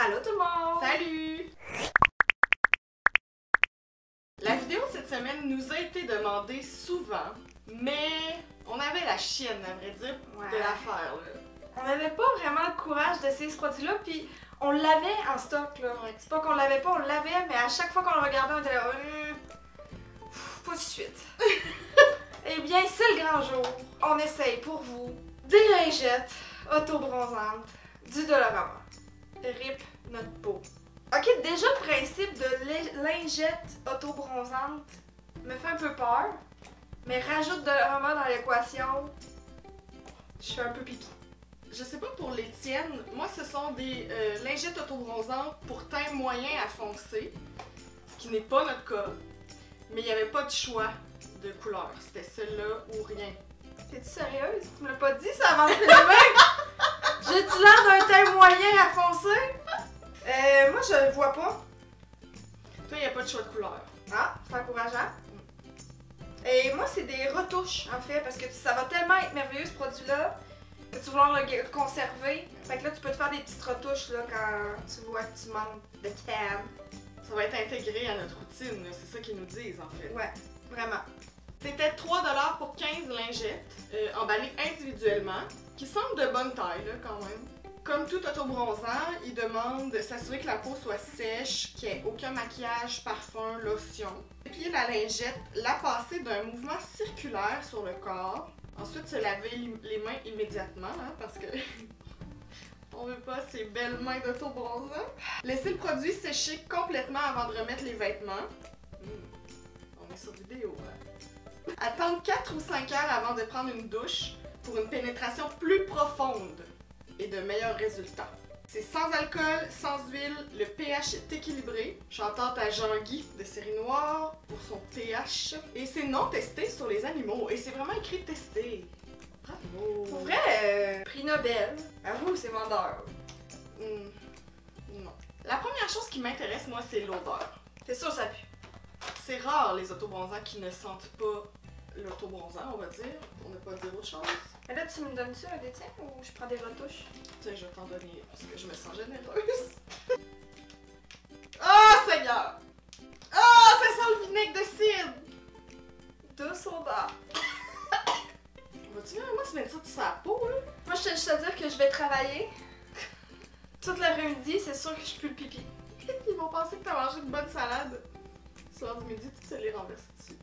Allô tout le monde! Salut! La vidéo de cette semaine nous a été demandée souvent, mais on avait la chienne, à vrai dire, de l'affaire. On n'avait pas vraiment le courage d'essayer ce produit-là, puis on l'avait en stock, là. Ouais. C'est pas qu'on l'avait pas, on l'avait, mais à chaque fois qu'on le regardait, on était là, pas de suite. Eh bien, c'est le grand jour. On essaye pour vous des lingettes auto-bronzantes du Dollarama. RIP notre peau. Ok, déjà le principe de lingette auto-bronzante me fait un peu peur, mais rajoute Dollarama dans l'équation, je suis un peu piquée. Je sais pas pour les tiennes, moi ce sont des lingettes autobronzantes pour teint moyen à foncé, ce qui n'est pas notre cas, mais il n'y avait pas de choix de couleur, c'était celle-là ou rien. T'es-tu sérieuse? Tu me l'as pas dit ça avant de filmer? J'ai-tu l'air d'un teint moyen à foncer? Moi je le vois pas. Toi, il n'y a pas de choix de couleur. Ah, c'est encourageant. Et moi c'est des retouches en fait, parce que ça va tellement être merveilleux ce produit-là. Que tu vas vouloir le conserver. Fait que là, tu peux te faire des petites retouches là, quand tu vois que tu manques de tan. Ça va être intégré à notre routine, c'est ça qu'ils nous disent en fait. Ouais, vraiment. C'était 3$ pour 15 lingettes, emballées individuellement, qui semblent de bonne taille là, quand même. Comme tout autobronzant, ils demandent de s'assurer que la peau soit sèche, qu'il n'y ait aucun maquillage, parfum, lotion. Et puis la lingette, la passer d'un mouvement circulaire sur le corps. Ensuite, se laver les mains immédiatement, hein, parce que on veut pas ces belles mains d'autobronzant. Laisser le produit sécher complètement avant de remettre les vêtements. On est sur vidéo, hein. Attendre 4 ou 5 heures avant de prendre une douche pour une pénétration plus profonde et de meilleurs résultats. C'est sans alcool, sans huile, le pH est équilibré. Chantante à Jean-Guy de Série Noire pour son pH. Et c'est non testé sur les animaux. Et c'est vraiment écrit testé. Bravo! Pour vrai, prix Nobel. Avoue, c'est vendeur. Non. La première chose qui m'intéresse, moi, c'est l'odeur. C'est sûr, ça pue. C'est rare les autobronzants qui ne sentent pas l'autobronzant, on va dire. On n'a pas dire autre chose. Mais là, tu me donnes-tu un des tiens ou je prends des retouches? Tiens, je vais t'en donner parce que je me sens généreuse. Oh, Seigneur! Oh, ça sent le vinaigre de cidre! Douce odeur. Vas-tu vraiment se mettre ça sur sa peau, là? Moi, je te dire que je vais travailler toute l'après-midi, c'est sûr que je pue le pipi. Ils vont penser que t'as mangé une bonne salade. Soir du midi, tu te les renverses dessus.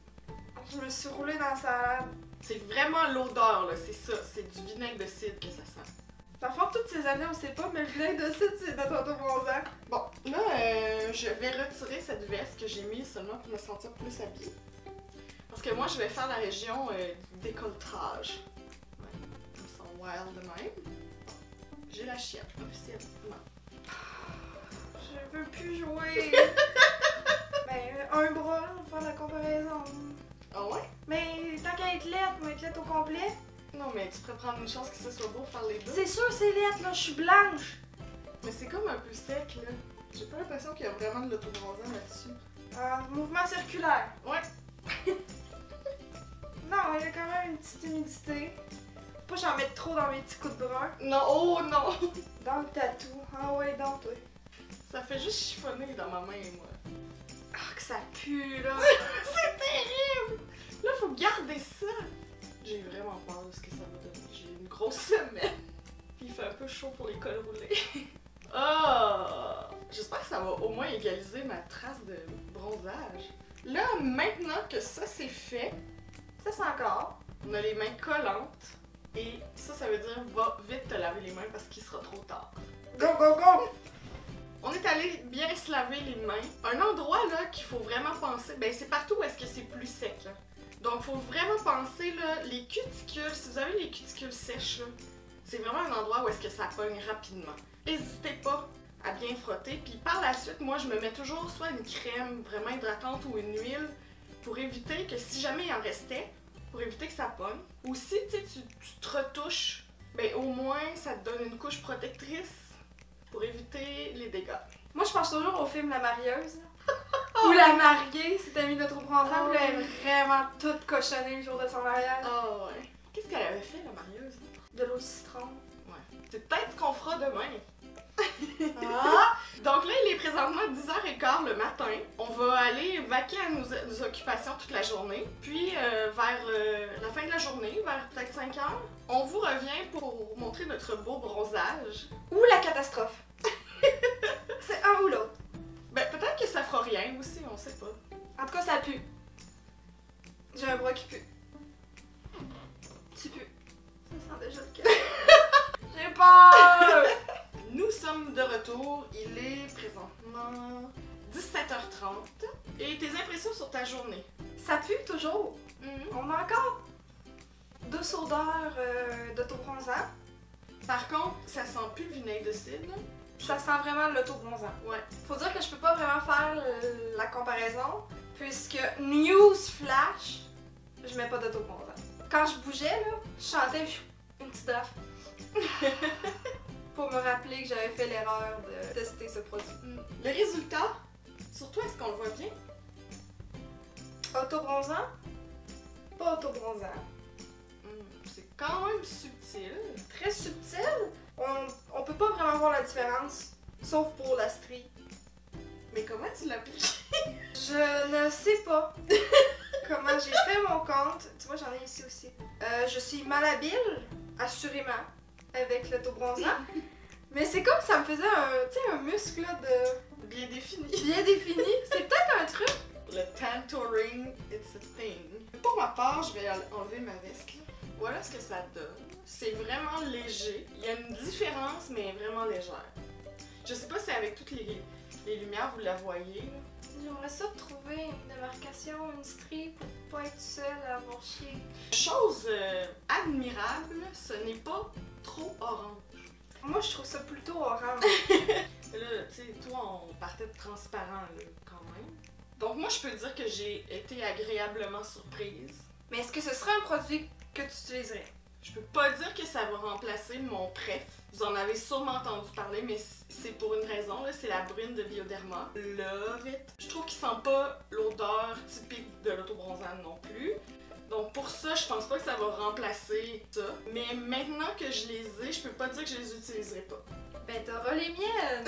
Je me suis roulée dans la salade. C'est vraiment l'odeur, là, c'est ça. C'est du vinaigre de cidre que ça sent. Dans le fond, toutes ces années, on sait pas, mais le vinaigre de cidre, c'est notre autobronzant. Bon, là, je vais retirer cette veste que j'ai mise seulement pour me sentir plus habillée. Parce que moi, je vais faire la région du décolletage. Ouais, ils sont wild de même. J'ai la chienne, officiellement. Je veux plus jouer. Ben, un bras, on va faire la comparaison. Ah ouais? Mais tant qu'à être lettre, moi, être lettre au complet. Non, mais tu pourrais prendre une chance que ce soit beau faire les deux. C'est sûr, c'est lettre, là, je suis blanche. Mais c'est comme un peu sec, là. J'ai pas l'impression qu'il y a vraiment de l'autobronzant là-dessus. Mouvement circulaire. Ouais. Non, il y a quand même une petite humidité. Pas que j'en mette trop dans mes petits coups de brun. Non, oh non! Dans le tatou. Ah ouais, dans toi. Ça fait juste chiffonner dans ma main, moi. Ah, que ça pue, là. C'est terrible! Là, faut garder ça. J'ai vraiment peur de ce que ça va donner. J'ai une grosse semaine. Puis il fait un peu chaud pour les cols roulés. Oh! J'espère que ça va au moins égaliser ma trace de bronzage. Là, maintenant que ça c'est fait, Ça, c'est encore. on a les mains collantes. Et ça veut dire va vite te laver les mains parce qu'il sera trop tard. Go, go, go! On est allé bien se laver les mains. Un endroit là qu'il faut vraiment penser, ben c'est partout où est-ce que c'est plus sec là. Donc faut vraiment penser là, les cuticules, si vous avez les cuticules sèches là, c'est vraiment un endroit où est-ce que ça pogne rapidement. N'hésitez pas à bien frotter, puis par la suite, moi je me mets toujours soit une crème vraiment hydratante ou une huile pour éviter que si jamais il en restait, pour éviter que ça pogne. Ou si tu te retouches, ben au moins ça te donne une couche protectrice pour éviter les dégâts. Moi, je pense toujours au film La Marieuse. Où la mariée s'était mis notre bronzant, puis elle est vraiment toute cochonnée le jour de son mariage. Oh ouais. Qu'est-ce qu'elle avait fait, la marieuse? De l'eau de citron. Ouais. C'est peut-être ce qu'on fera demain. Ah! présentement 10h15 le matin. On va aller vaquer à nos occupations toute la journée. Puis vers la fin de la journée, vers peut-être 5h, on vous revient pour montrer notre beau bronzage. Ou la catastrophe. C'est un ou l'autre. Ben peut-être que ça fera rien aussi, on sait pas. En tout cas, ça pue. J'ai un bras qui pue. Tu pues. Ça sent déjà le cœur. J'ai peur! Nous sommes de retour, il est présentement 17h30. Et tes impressions sur ta journée? Ça pue toujours. On a encore douce odeur d'autobronzant. Par contre, ça sent plus le vinaigre de cidre. Ça sent vraiment l'autobronzant. Ouais. Faut dire que je peux pas vraiment faire la comparaison, puisque news flash, je mets pas d'autobronzant. Quand je bougeais, là, je chantais une petite draft. Pour me rappeler que j'avais fait l'erreur de tester ce produit. Le résultat, sur toi, est-ce qu'on le voit bien? Autobronzant? Pas autobronzant. C'est quand même subtil. Très subtil. On peut pas vraiment voir la différence, sauf pour la strie. Mais comment tu l'appliques? Je ne sais pas comment j'ai fait mon compte. Tu vois, j'en ai ici aussi. Je suis malhabile, assurément, avec l'autobronzant. Mais c'est comme ça me faisait un muscle là, de Bien défini. bien défini. C'est peut-être un truc. Le tantouring, it's a thing. Pour ma part, je vais enlever ma veste. Là. Voilà ce que ça donne. C'est vraiment léger. Il y a une différence, mais vraiment légère. Je sais pas si avec toutes les lumières vous la voyez. Là. J'aimerais ça trouver une démarcation, une strie pour pas être seule à avoir chié. Chose admirable, ce n'est pas trop orange. Moi, je trouve ça plutôt orange. Là, tu sais, toi, on partait de transparent, là, quand même. Donc moi, je peux dire que j'ai été agréablement surprise. Mais est-ce que ce serait un produit que tu utiliserais? Je peux pas dire que ça va remplacer mon préf. Vous en avez sûrement entendu parler, mais c'est pour une raison, là, c'est la brune de Bioderma. Love it! Je trouve qu'il sent pas l'odeur typique de l'autobronzant non plus. Donc pour ça, je pense pas que ça va remplacer ça. Mais maintenant que je les ai, je peux pas dire que je les utiliserai pas. Ben t'auras les miennes!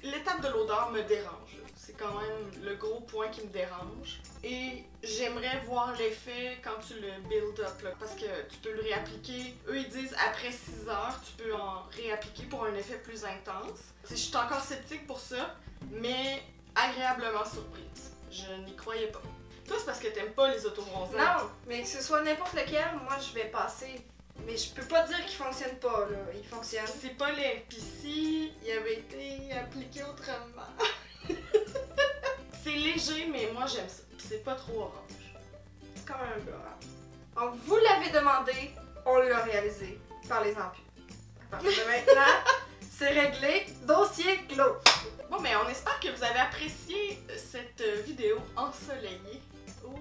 L'étape de l'odeur me dérange. C'est quand même le gros point qui me dérange. Et j'aimerais voir l'effet quand tu le build up, là, parce que tu peux le réappliquer. Eux, ils disent après 6 heures, tu peux en réappliquer pour un effet plus intense. Je suis encore sceptique pour ça, mais agréablement surprise. Je n'y croyais pas. Toi, c'est parce que t'aimes pas les autobronzants. Non, mais que ce soit n'importe lequel, moi je vais passer. Mais je peux pas dire qu'il fonctionne pas, là. Il fonctionne. C'est pas laid. Pis si il avait été appliqué autrement. C'est léger, mais moi j'aime ça. Pis c'est pas trop orange. Comme un peu orange. Donc vous l'avez demandé, on l'a réalisé. Parlez-en plus. À partir de maintenant, c'est réglé. Dossier clos. Bon, mais on espère que vous avez apprécié cette vidéo ensoleillée. Ouh.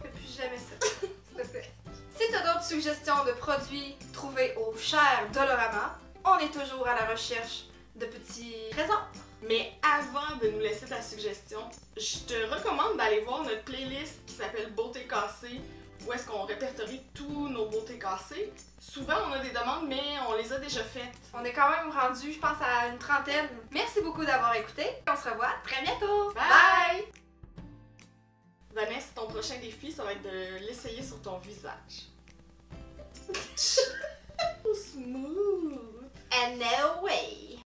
Fais plus jamais ça, s'il te plaît. Si tu as d'autres suggestions de produits trouvés au cher Dolorama, on est toujours à la recherche de petits trésors. Mais avant de nous laisser ta suggestion, je te recommande d'aller voir notre playlist qui s'appelle Beauté cassée, où est-ce qu'on répertorie tous nos beautés cassées. Souvent, on a des demandes, mais on les a déjà faites. On est quand même rendu, je pense, à une trentaine. Merci beaucoup d'avoir écouté. On se revoit très bientôt. Bye! Vanessa, ton prochain défi, ça va être de l'essayer sur ton visage. Smooth! And no way.